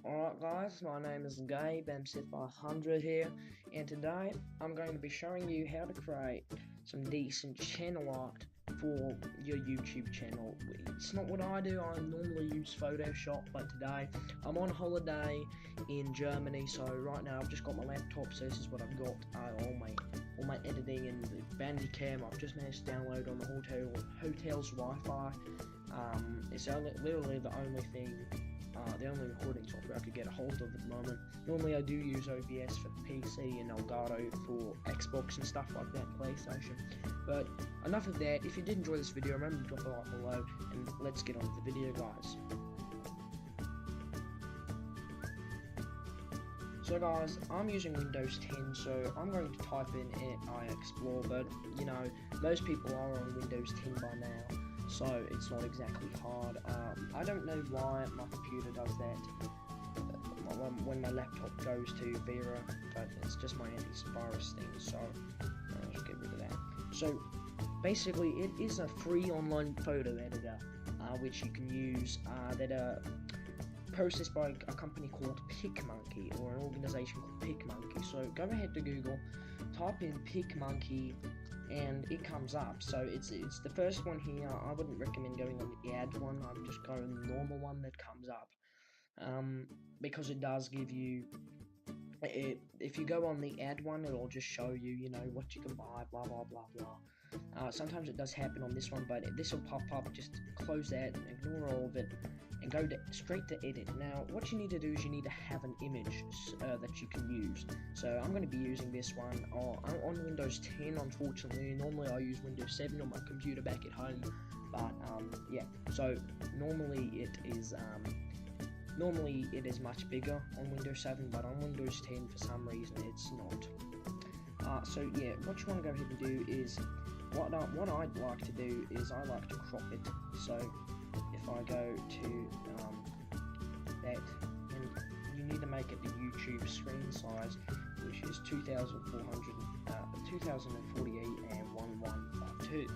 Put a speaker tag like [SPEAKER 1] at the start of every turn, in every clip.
[SPEAKER 1] Alright guys, my name is Gabe, MC500 here, and today I'm going to be showing you how to create some decent channel art for your YouTube channel. It's not what I do, I normally use Photoshop, but today I'm on holiday in Germany, so right now I've just got my laptop, so this is what I've got, all my editing and the Bandicam I've just managed to download on the hotel's Wi-Fi. It's literally the only thing, the only recording software I could get a hold of at the moment. Normally I do use OBS for PC and Elgato for Xbox and stuff like that, PlayStation. But enough of that. If you did enjoy this video, remember to drop a like below, and let's get on to the video, guys. So guys, I'm using Windows 10, so I'm going to type in Annoy Explore, but you know, most people are on Windows 10 by now, so it's not exactly hard. I don't know why my computer does that when my laptop goes to Vera, but it's just my antivirus thing, so I'll just get rid of that. So basically it is a free online photo editor which you can use that are processed by a company called PicMonkey, or an organization called PicMonkey. So go ahead to Google, type in PicMonkey, and it comes up. So it's the first one here. I wouldn't recommend going on the ad one. I'm just going on the normal one that comes up, because it does give you, if you go on the ad one, it'll just show you, you know, what you can buy, blah blah blah blah. Sometimes it does happen on this one, but this will pop up. Just close that, ignore all of it, and go straight to edit. Now what you need to do is you need to have an image that you can use. So I'm going to be using this one on Windows 10, unfortunately. Normally I use Windows 7 on my computer back at home, but yeah, so normally it is much bigger on Windows 7, but on Windows 10 for some reason it's not. So yeah, what you want to go ahead and do is, what I'd like to do is I like to crop it. So if I go to that, and you need to make it the YouTube screen size, which is 2048 and 1152.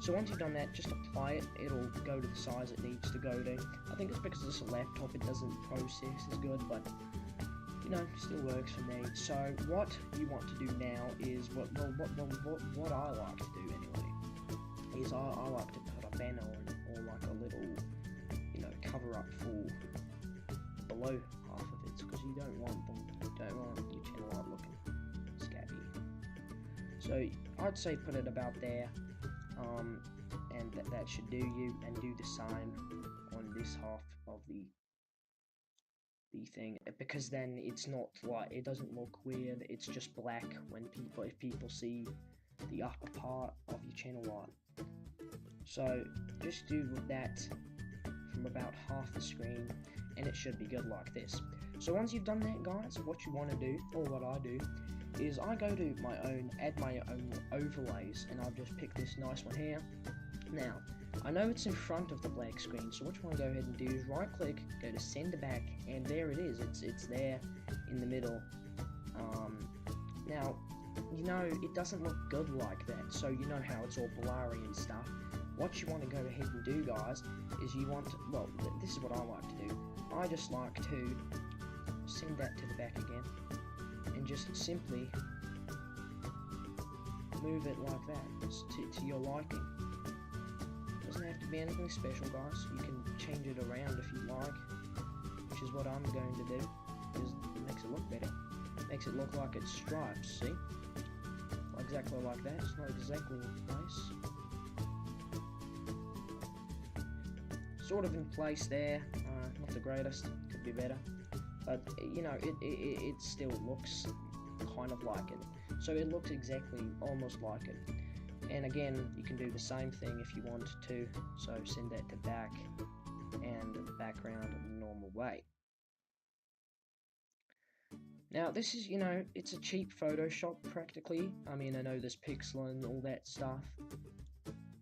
[SPEAKER 1] So once you've done that, just apply it. It'll go to the size it needs to go to. I think it's because it's a laptop, it doesn't process as good, but you know, still works for me. So what you want to do now is what I like to do anyway is I like to put a banner or like a little, you know, cover up for below half of it, because you don't want your channel art looking scabby. So I'd say put it about there, and that should do you, and do the same on this half of the thing, because then it's not like, it doesn't look weird, it's just black if people see the upper part of your channel art. So just do that from about half the screen, and it should be good like this. So once you've done that, guys, what you want to do, or what I do, is I go to add my own overlays, and I've just picked this nice one here. Now I know it's in front of the black screen, so what you want to go ahead and do is right click, go to send to back, and there it is. It's there in the middle. Now, you know, it doesn't look good like that, so you know how it's all blurry and stuff. What you want to go ahead and do, guys, is you want to, well, this is what I like to do. I just like to send that to the back again, and just simply move it like that to your liking. Doesn't have to be anything special, guys. You can change it around if you like, which is what I'm going to do, because it makes it look better. It makes it look like it's stripes, see? Exactly like that. It's not exactly in place. Sort of in place there. Not the greatest. Could be better. But, you know, it still looks kind of like it. So it looks exactly almost like it. And again, you can do the same thing if you want to. So send that to back and background in the normal way. Now this is, you know, it's a cheap Photoshop practically. I mean, I know there's pixel and all that stuff,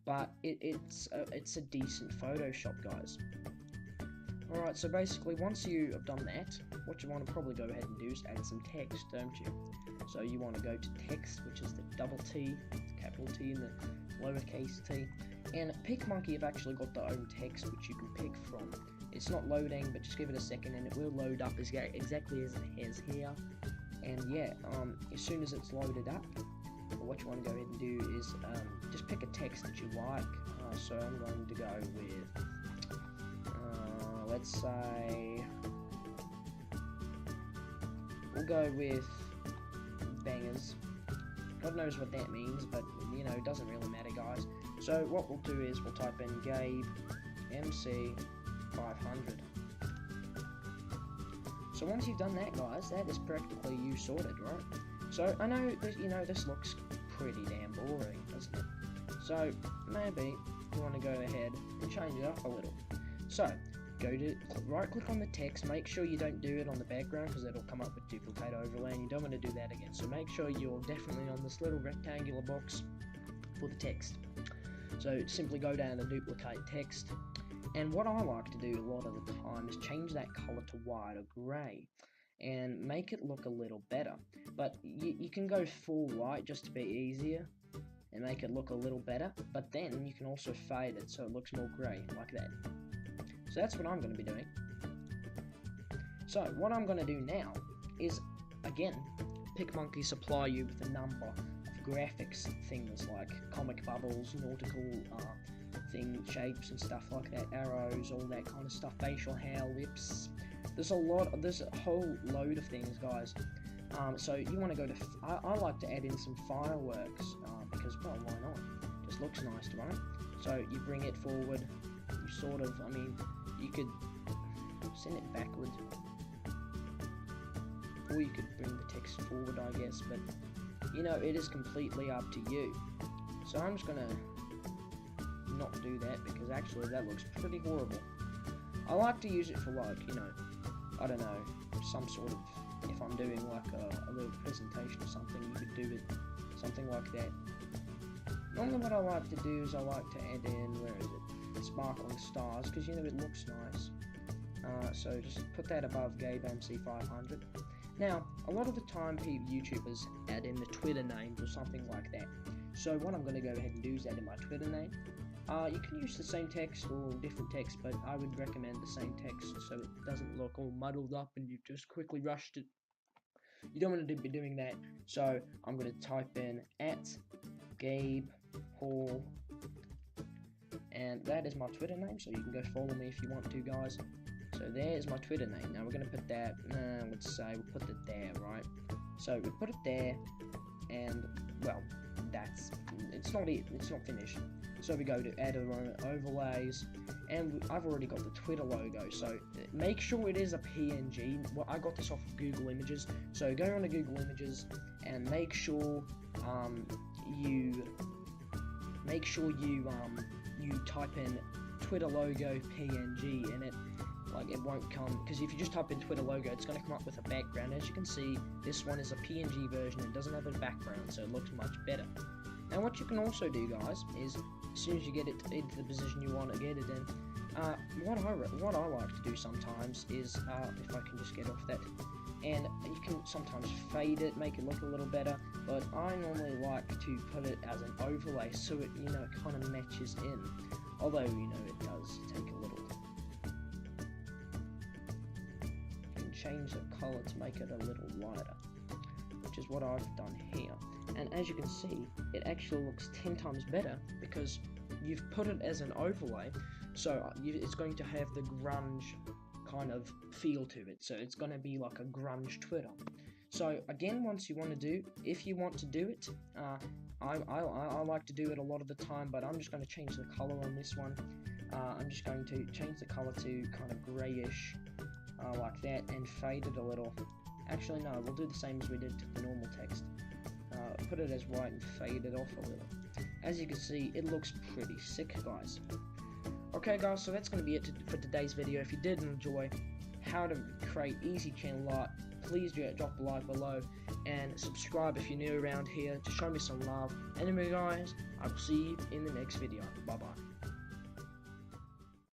[SPEAKER 1] but it's a decent Photoshop, guys. Alright, so basically once you have done that, what you want to probably go ahead and do is add some text, don't you? So you want to go to text, which is the double T, capital T, and the lowercase t. And PicMonkey have actually got their own text which you can pick from. It's not loading, but just give it a second and it will load up exactly as it has here. And yeah, as soon as it's loaded up, what you want to go ahead and do is just pick a text that you like. So I'm going to go with, let's say, we'll go with bangers. God knows what that means, but you know, it doesn't really matter, guys. So what we'll do is we'll type in Gabe MC 500. So once you've done that, guys, that is practically you sorted, right? So I know that, you know, this looks pretty damn boring, doesn't it? So maybe you want to go ahead and change it up a little. So go to right click on the text, make sure you don't do it on the background because it'll come up with duplicate overlay and you don't want to do that again. So make sure you're definitely on this little rectangular box for the text. So simply go down to duplicate text. And what I like to do a lot of the time is change that color to white or grey and make it look a little better. But you can go full white just to be easier and make it look a little better, but then you can also fade it so it looks more grey, like that. So that's what I'm going to be doing. So what I'm going to do now is, again, PicMonkey supply you with a number of graphics things like comic bubbles, nautical shapes and stuff like that, arrows, all that kind of stuff, facial hair, lips. There's a whole load of things, guys. So you want to go to, I like to add in some fireworks, because, well, why not? Just looks nice, right? So you bring it forward, you sort of, I mean, you could send it backward, or you could bring the text forward, I guess, but, you know, it is completely up to you. So I'm just gonna not do that, because actually that looks pretty horrible. I like to use it for, like, you know, I don't know, some sort of, if I'm doing like a little presentation or something, you could do it, something like that. Normally what I like to do is I like to add in, where is it, sparkling stars, because, you know, it looks nice. So just put that above Gabe MC 500. Now, a lot of the time YouTubers add in the Twitter names or something like that. So what I'm going to go ahead and do is add in my Twitter name. You can use the same text or different text, but I would recommend the same text so it doesn't look all muddled up and you've just quickly rushed it. You don't want to be doing that, so I'm going to type in @Gabe Hall, and that is my Twitter name, so you can go follow me if you want to, guys. So there's my Twitter name. Now we're going to put that, let's say we'll put it there, right? So we put it there, and, well, it's not finished. So we go to add overlays, and I've already got the Twitter logo, so make sure it is a PNG. Well, I got this off of Google Images, so go on to Google Images and make sure you type in Twitter logo PNG, and it won't come, because if you just type in Twitter logo, it's going to come up with a background. As you can see, this one is a PNG version. It doesn't have a background, so it looks much better. Now what you can also do, guys, is as soon as you get it into the position you want to get it in, what I like to do sometimes is, if I can just get off that, and you can sometimes fade it, make it look a little better, but I normally like to put it as an overlay so it, you know, kind of matches in, although, you know, it does take a little. You can change the color to make it a little lighter, which is what I've done here. And as you can see, it actually looks 10 times better because you've put it as an overlay, so it's going to have the grunge kind of feel to it. So it's going to be like a grunge Twitter. So again, if you want to do it, I like to do it a lot of the time, but I'm just going to change the color on this one. I'm just going to change the color to kind of grayish, like that, and fade it a little. Actually, no, we'll do the same as we did to the normal text. Put it as white and fade it off a little. As you can see, it looks pretty sick, guys. Okay, guys, so that's going to be it for today's video. If you did enjoy how to create easy channel art, please drop a like below and subscribe if you're new around here to show me some love. Anyway, guys, I will see you in the next video. Bye bye.